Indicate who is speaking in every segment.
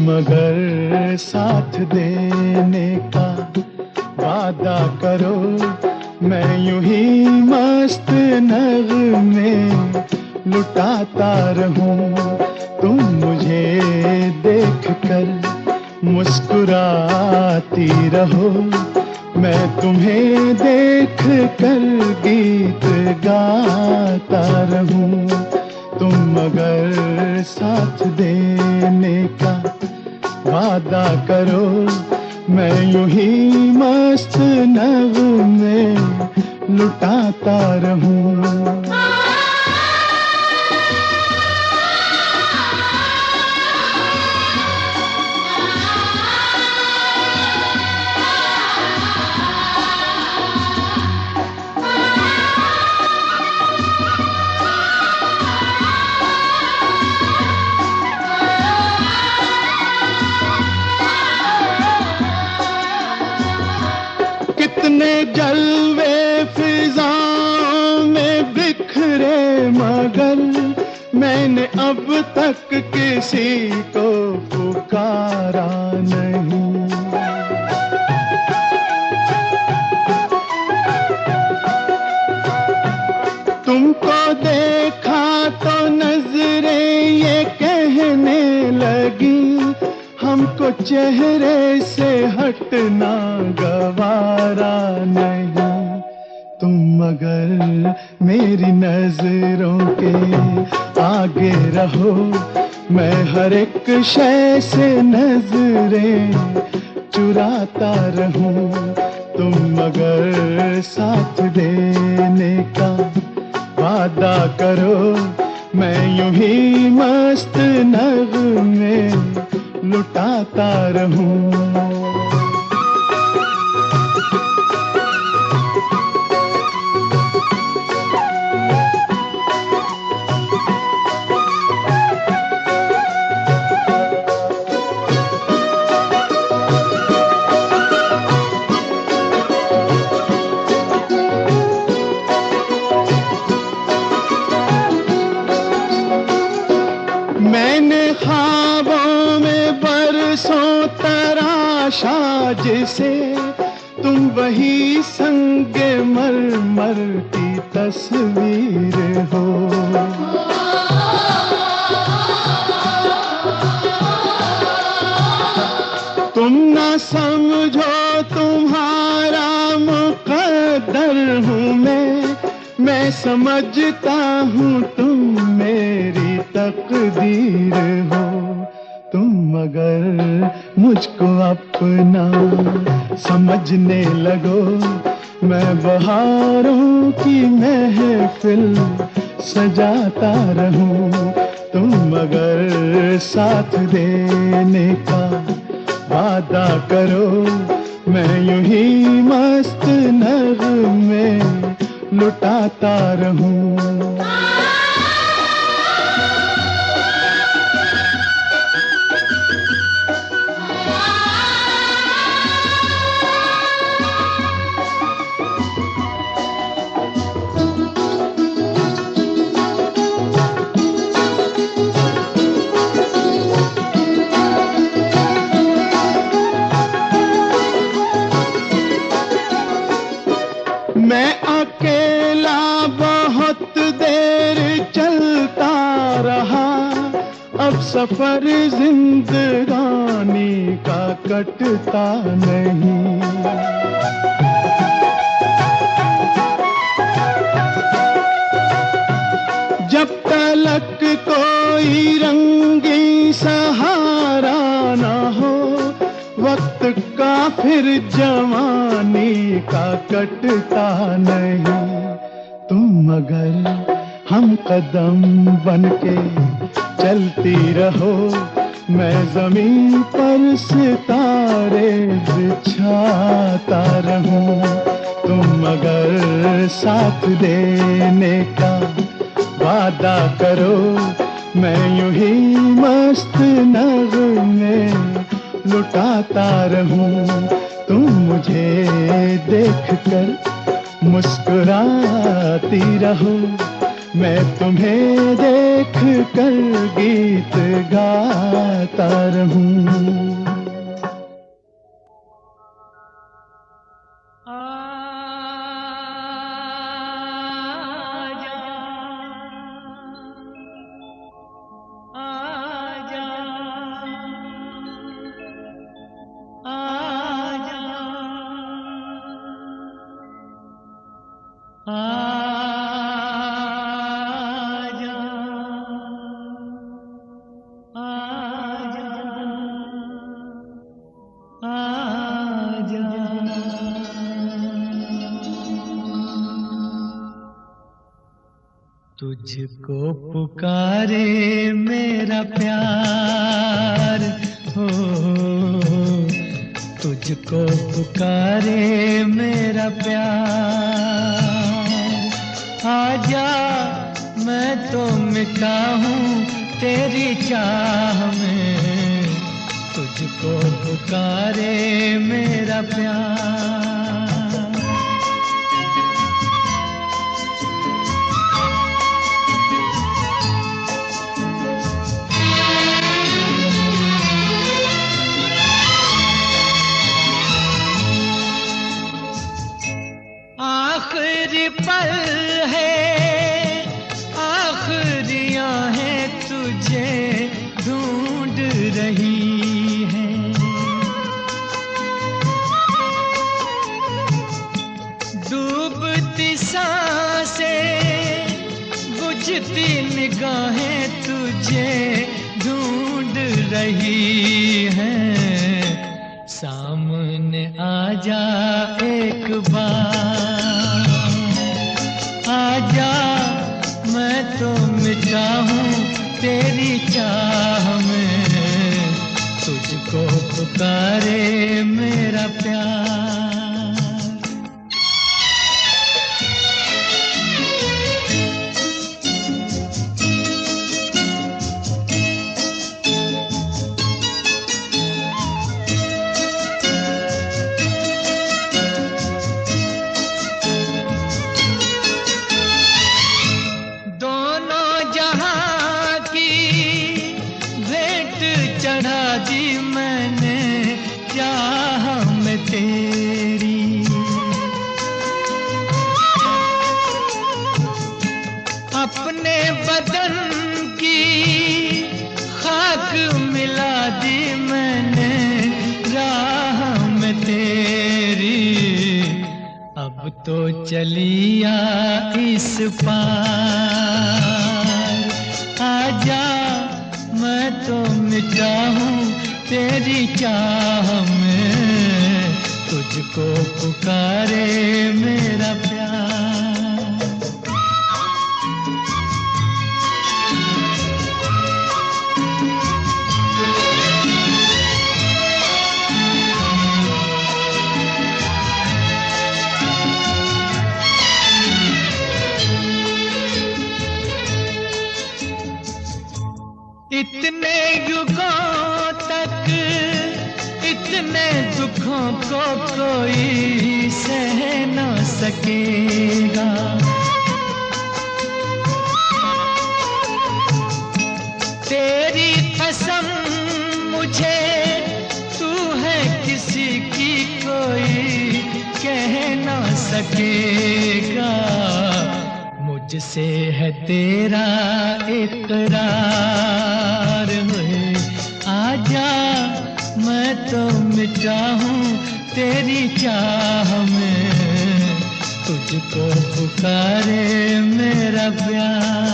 Speaker 1: मगर साथ देने का वादा करो, मैं यूं ही मस्त नगमे लुटाता रहूं। तुम मुझे देख कर मुस्कुराती रहो, मैं तुम्हें देख कर गीत गाता रहूं। तुम मगर साथ देने का वादा करो, मैं यूं ही मस्त नगमे लुटाता रहूं। कितने जलवे फिजाओं में बिखरे, मगर मैंने अब तक किसी को पुकारा नहीं। तुमको देखा तो नजरें ये कहने लगी, हमको चेहरे से हटना गवारा नहीं। तुम मगर मेरी नजरों के आगे रहो, मैं हर एक शय से नजरें चुराता रहूं। तुम मगर साथ देने का वादा करो, मैं यूं ही मस्त नगमे लुटाता रहूं। मैंने ख्वाबों में बरसों तराशा जिसे, तुम वही संगे मरमर की तस्वीर हो। तुम ना समझो तुम्हारा मुकद्दर हूँ मैं समझता हूँ तुम मेरी तकदीर हो। तुम मगर मुझको अपना समझने लगो, मैं बहारों की महफिल सजाता रहूं। तुम मगर साथ देने का वादा करो, मैं यूं ही मस्त नगमे लुटाता रहूं। सफर जिंदगानी का कटता नहीं। जब तलक कोई रंगी सहारा न हो, वक्त का फिर जवानी का कटता नहीं। तुम मगर हम कदम बनके चलती रहो, मैं जमीन पर सितारे बिछाता रहूं। तुम मगर साथ देने का वादा करो, मैं यूं ही मस्त नगमे लुटाता रहूं। तुम मुझे देखकर मुस्कुराती रहो, मैं तुम्हें देख कर गीत गाता रहूं।
Speaker 2: तुझको पुकारे मेरा प्यार हो, तुझको पुकारे मेरा प्यार। आजा मैं तो मिटा हूँ तेरी चाह में, तुझको पुकारे मेरा प्यार। आखिरी पल है, आखिरियां हैं तुझे ढूंढ रही हैं। डूबती सांसें, बुझती निगाहें तुझे ढूंढ रही हैं। सामने आजा एक बार, आजा मैं तो मिटा हूँ तेरी चाह में, तुझको पुकारे मेरा प्यार। चढ़ा दी मैंने चाह में तेरी, अपने बदन की खाक मिला दी मैंने राह में तेरी। अब तो चलिया इस पार, आजा मैं तो मिटा हूँ तेरी चाह में, तुझको पुकारे मेरा प्यार। इतने युगों तक इतने दुखों को कोई सह न सकेगा। तेरी कसम मुझे तू है किसी की कोई कह न सकेगा। मुझसे है तेरा इकरार है, आजा मैं तो मिटा हूँ तेरी चाह में, तुझको पुकारे मेरा प्यार।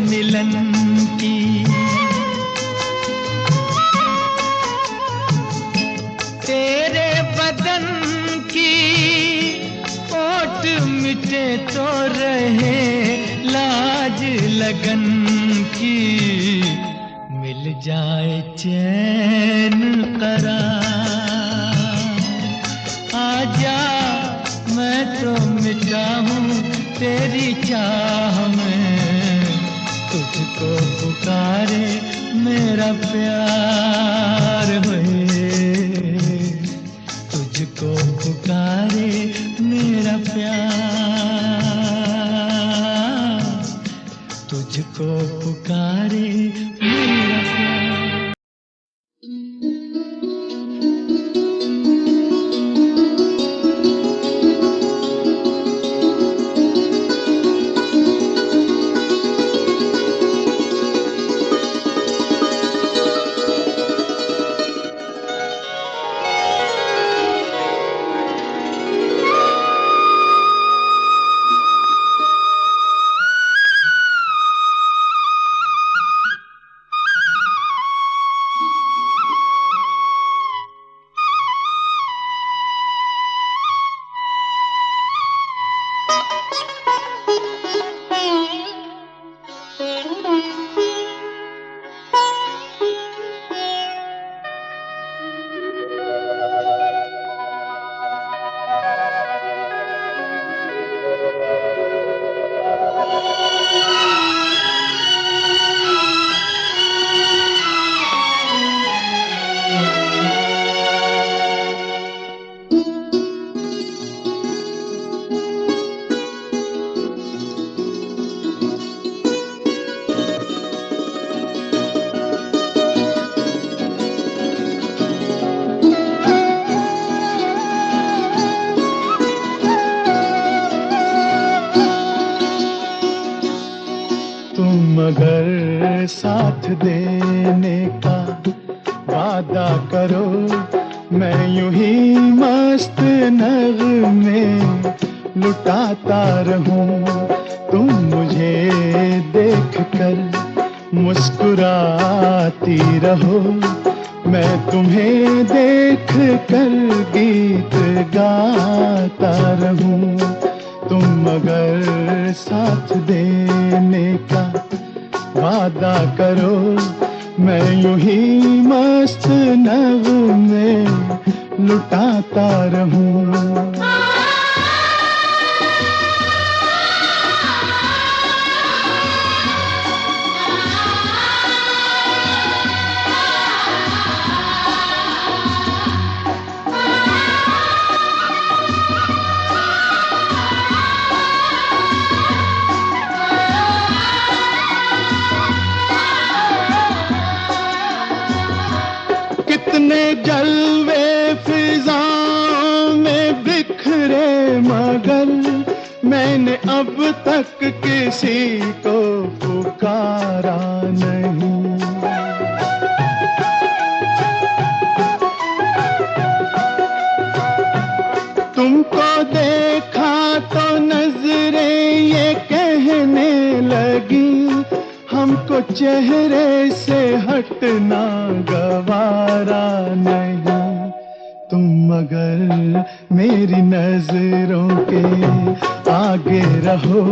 Speaker 2: मिलन की तेरे बदन की ओट मिटे तो रहे लाज लगन की, मिल जाए चैन करार। आजा मैं तो मिटा हूँ तेरी चाह में, तुझको पुकारे मेरा प्यार होए, तुझको पुकारे मेरा प्यार, तुझको पुकारे मेरा प्यार।
Speaker 1: मगर साथ देने का वादा करो, मैं यूं ही मस्त नगमे लुटाता रहूं। तुम मुझे देख कर मुस्कुराती रहो, मैं तुम्हें देख कर गीत गाता रहूं। तुम मगर साथ देने का वादा करो, मैं यूं ही मस्त नगमे लुटाता रहूं। कितने जलवे फिजाओं में बिखरे, मगर मैंने अब तक किसी को पुकारा नहीं। तुमको देखा तो नजरें ये कहने लगी, हमको चेहरे से हटना गवारा नहीं। तुम मगर मेरी नजरों के आगे रहो,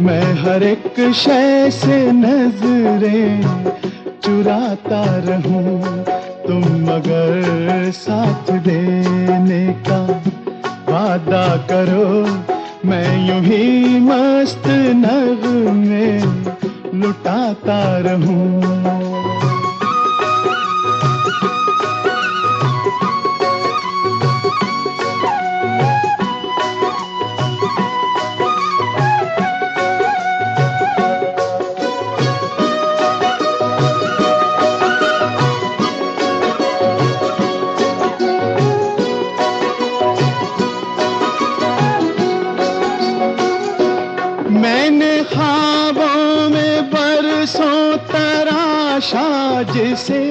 Speaker 1: मैं हर एक शय से नजरें चुराता रहूं। तुम मगर साथ देने का वादा करो, मैं यूं ही मस्त नगमे लुटाता रहूं। मैंने ख्वाबों में बरसों तराशा जिसे,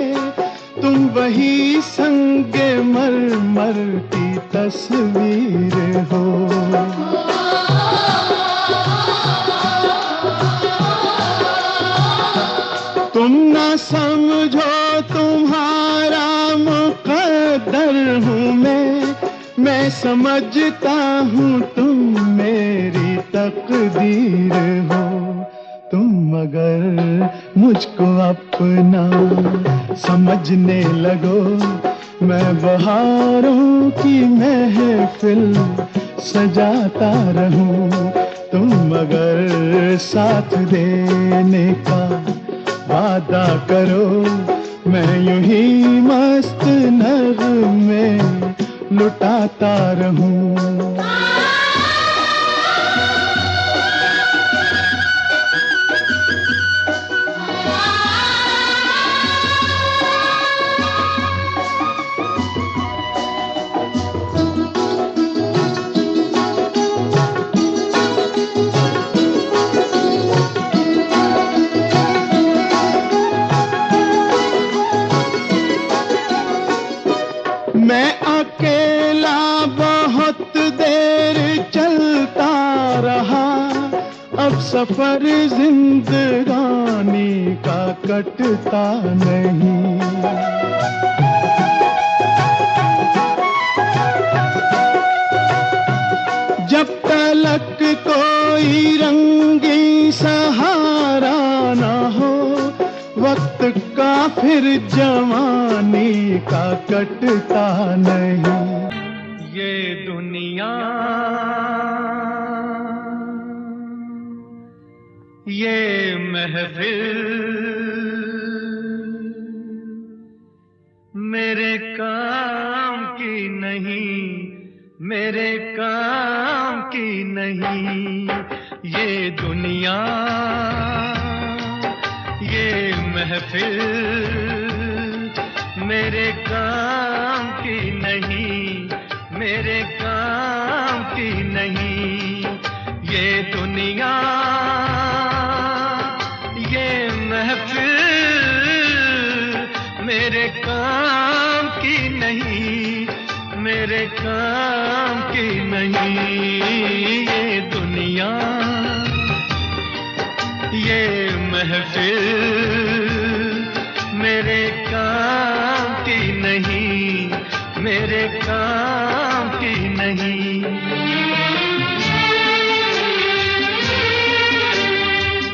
Speaker 1: तुम वही संगे मरमर की तस्वीर हो। तुम ना समझो तुम्हारा मुकद्दर हूँ मैं समझता हूँ तुम मेरी तकदीर हो। तुम अगर मुझको अपना समझने लगो, मैं बहारों की महफिल सजाता रहूं। तुम अगर साथ देने का वादा करो, मैं यूं ही मस्त नगमे लुटाता रहूं। मैं अकेला बहुत देर चलता रहा, अब सफर जिंदगानी का कटता नहीं। जब तलक कोई रंगी सहारा ना हो, वक्त का फिर जवानी का कटता नहीं।
Speaker 2: ये दुनिया ये महफिल मेरे काम की नहीं, मेरे काम की नहीं। ये दुनिया ये महफिल मेरे काम की नहीं, मेरे काम की नहीं। ये दुनिया ये महफिल मेरे काम की नहीं, मेरे काम की नहीं। ये दुनिया ये महफिल मेरे काम की नहीं, मेरे काम की नहीं।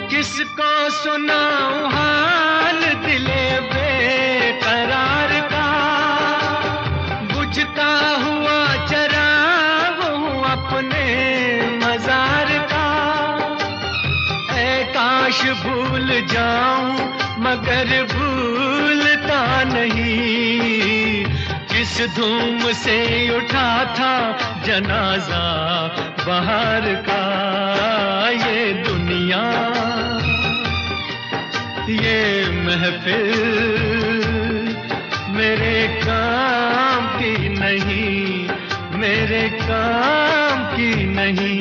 Speaker 2: किसको सुनाऊं हाल दिले बेकरार का, बुझता हुआ चराग हूँ अपने मजार का। ऐ काश भूल जाऊं मगर भूलता नहीं, जिस धूम से उठा था जनाजा बाहर का। ये दुनिया ये महफिल मेरे काम की नहीं, मेरे काम की नहीं।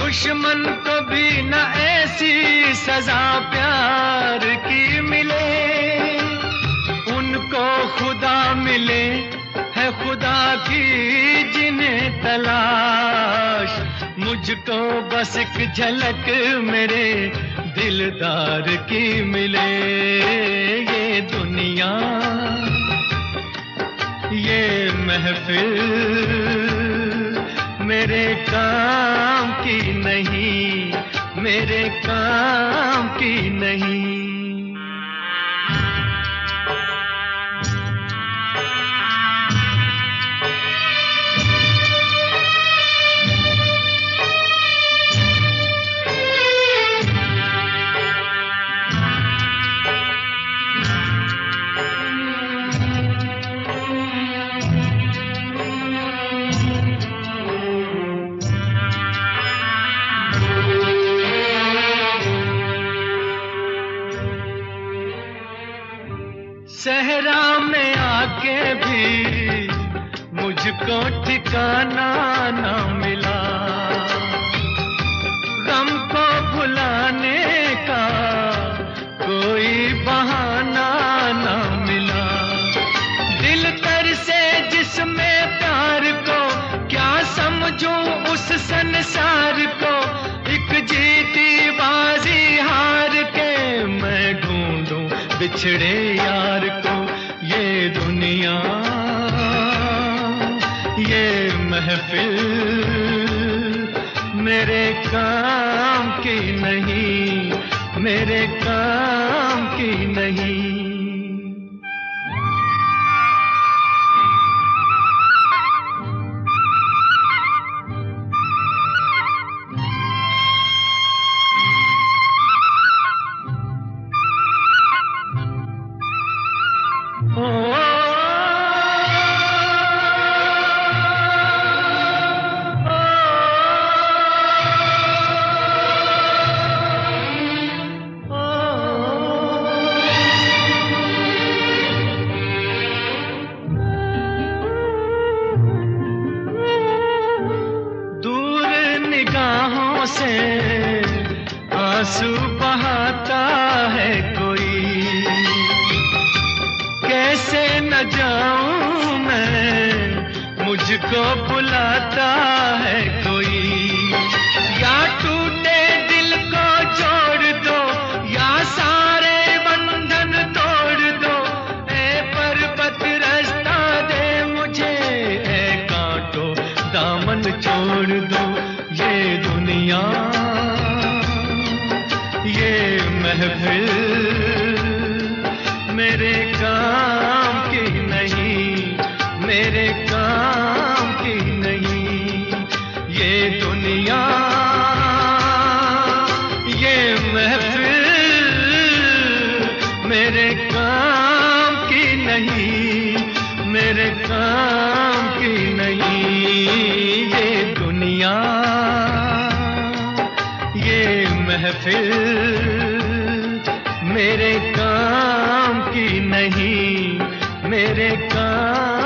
Speaker 2: दुश्मन को भी न ऐसी सजा प्यार की मिले, उनको खुदा मिले है खुदा की जिन्हें तलाश, मुझको बस एक झलक मेरे दिलदार की मिले। ये दुनिया ये महफिल मेरे काम की नहीं, मेरे काम की नहीं। सहरा में आके भी मुझको ठिकाना ना मिला, गम को भुलाने का कोई बहाना ना मिला। दिल तर से जिसमें प्यार को क्या समझूं उस संसार को, एक जीती बाजी हार के मैं ढूंढूं बिछड़े यार को। ये दुनिया ये महफिल मेरे काम की नहीं, मेरे काम की नहीं। से आंसू बहाता है कोई, कैसे न जाऊं मैं, मुझको बुलाता है कोई। या टूटे दिल को जोड़ दो या सारे बंधन तोड़ दो, ए पर्वत रास्ता दे मुझे, ए कांटो दामन छोड़ दो। ये दुनिया ये महफिल मेरे काम की नहीं, मेरे काम की नहीं। ये दुनिया ये महफिल मेरे काम की नहीं, मेरे काम की नहीं। ये दुनिया ये महफिल मेरे काम की नहीं, मेरे काम